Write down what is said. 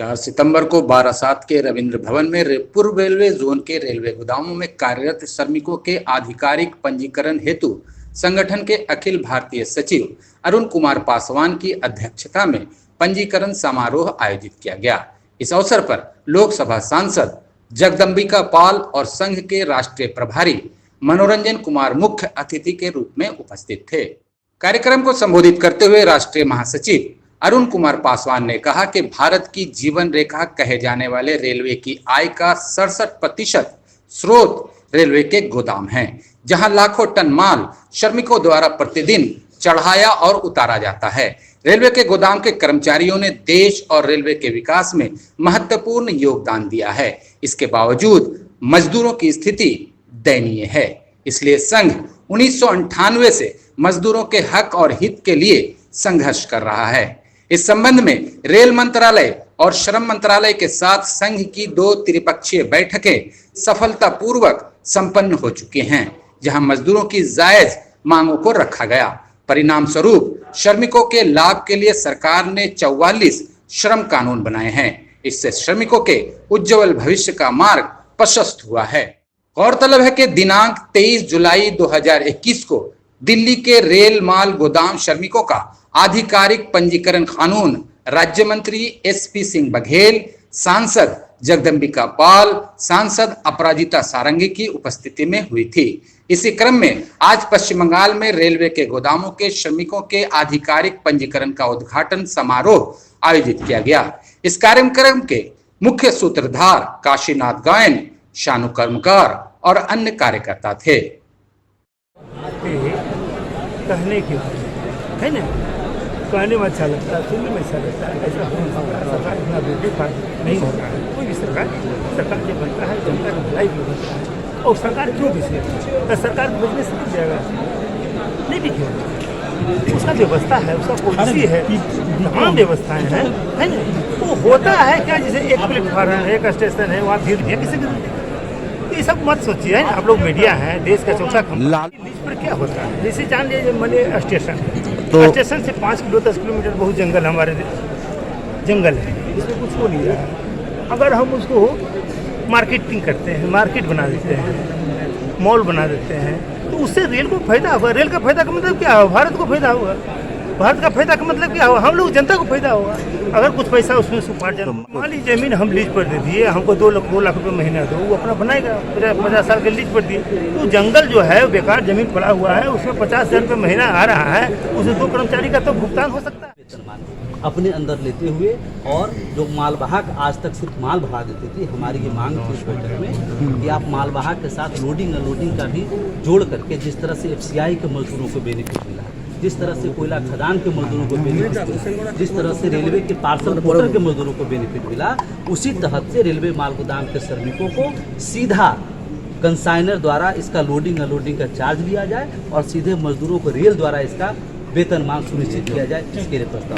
4 सितंबर को बारासात के रविंद्र भवन में पूर्व रेलवे जोन के रेलवे गोदामों में कार्यरत श्रमिकों के आधिकारिक पंजीकरण हेतु संगठन के अखिल भारतीय सचिव अरुण कुमार पासवान की अध्यक्षता में पंजीकरण समारोह आयोजित किया गया। इस अवसर पर लोकसभा सांसद जगदम्बिका पाल और संघ के राष्ट्रीय प्रभारी मनोरंजन कुमार मुख्य अतिथि के रूप में उपस्थित थे। कार्यक्रम को संबोधित करते हुए राष्ट्रीय महासचिव अरुण कुमार पासवान ने कहा कि भारत की जीवन रेखा कहे जाने वाले रेलवे की आय का 67% स्रोत रेलवे के गोदाम हैं, जहां लाखों टन माल श्रमिकों द्वारा प्रतिदिन चढ़ाया और उतारा जाता है। रेलवे के गोदाम के कर्मचारियों ने देश और रेलवे के विकास में महत्वपूर्ण योगदान दिया है। इसके बावजूद मजदूरों की स्थिति दयनीय है। इसलिए संघ 1998 से मजदूरों के हक और हित के लिए संघर्ष कर रहा है। इस संबंध में रेल मंत्रालय और श्रम मंत्रालय के साथ संघ की 2 त्रिपक्षीय बैठकें सफलतापूर्वक संपन्न हो चुकी हैं, जहां मजदूरों की जायज मांगों को रखा गया। परिणाम स्वरूप श्रमिकों के लाभ के लिए सरकार ने 44 श्रम कानून बनाए हैं। इससे श्रमिकों के उज्जवल भविष्य का मार्ग प्रशस्त हुआ है। गौरतलब है कि दिनांक 23 जुलाई 2021 को दिल्ली के रेल माल गोदाम श्रमिकों का आधिकारिक पंजीकरण कानून राज्य मंत्री एसपी सिंह बघेल, सांसद जगदम्बिका पाल, सांसद अपराजिता सारंगी की उपस्थिति में हुई थी। इसी क्रम में आज पश्चिम बंगाल में रेलवे के गोदामों के श्रमिकों के आधिकारिक पंजीकरण का उद्घाटन समारोह आयोजित किया गया। इस कार्यक्रम के मुख्य सूत्रधार काशीनाथ गायन, शानु कर्मकार और अन्य कार्यकर्ता थे। कहने की है ना, कहने में अच्छा लगता है, सुनने में अच्छा लगता है। ऐसा सरकार इतना बेवकूफ़ नहीं हो रहा है। कोई भी सरकार जो बनता है जनता की भलाई भी बनता है। और सरकार क्यों बिसे तो सरकार बिजनेस नहीं जाएगा, नहीं बिकेगा। उसका व्यवस्था है, उसका पॉलिसी है, तमाम व्यवस्थाएं हैं, है ना। वो होता है क्या, जैसे एक प्लेटफार्म है, एक स्टेशन है, वहाँ भीड़ है किसी ये सब मत सोचिए, है ना। आप लोग मीडिया है, देश का चौथा लीज पर क्या होता है। जैसे जान लीजिए मने स्टेशन से 5 किलो 10 किलोमीटर बहुत जंगल, हमारे जंगल है, इसमें कुछ हो नहीं रहा है। अगर हम उसको मार्केटिंग करते हैं, मार्केट बना देते हैं, मॉल बना देते हैं, तो उससे रेल को फायदा होगा। रेल का फायदा का मतलब क्या होगा, भारत को फायदा होगा। भारत का फायदा का मतलब क्या होगा, हम लोग जनता को फायदा होगा। अगर कुछ पैसा उसमें से उपार्जन, मान लीजिए जमीन हम लीज पर दे दिए, हमको 2 लाख रुपये महीना दो, वो अपना बनाएगा। 50 साल के लीज पर दिए, तो जंगल जो है बेकार जमीन पड़ा हुआ है, उसमें 50,000 रुपये महीना आ रहा है, उसे 2 कर्मचारी का तो भुगतान हो सकता है। अपने अंदर लेते हुए, और जो मालवाहक आज तक सिर्फ माल भरा देते थे, हमारी ये मांग थी इस बैठक में कि आप मालवाहक के साथ लोडिंग अनलोडिंग का भी जोड़ करके, जिस तरह से FCI के मजदूरों को बेनिफिट मिला, जिस तरह से कोयला खदान के मजदूरों को बेनिफिट मिला, जिस तरह से रेलवे के पार्सल पोर्टर के मजदूरों को बेनिफिट मिला, उसी तहत से रेलवे माल गोदाम के श्रमिकों को सीधा कंसाइनर द्वारा इसका लोडिंग अनलोडिंग का चार्ज लिया जाए और सीधे मजदूरों को रेल द्वारा इसका वेतनमान सुनिश्चित किया जाए। इसके लिए प्रस्ताव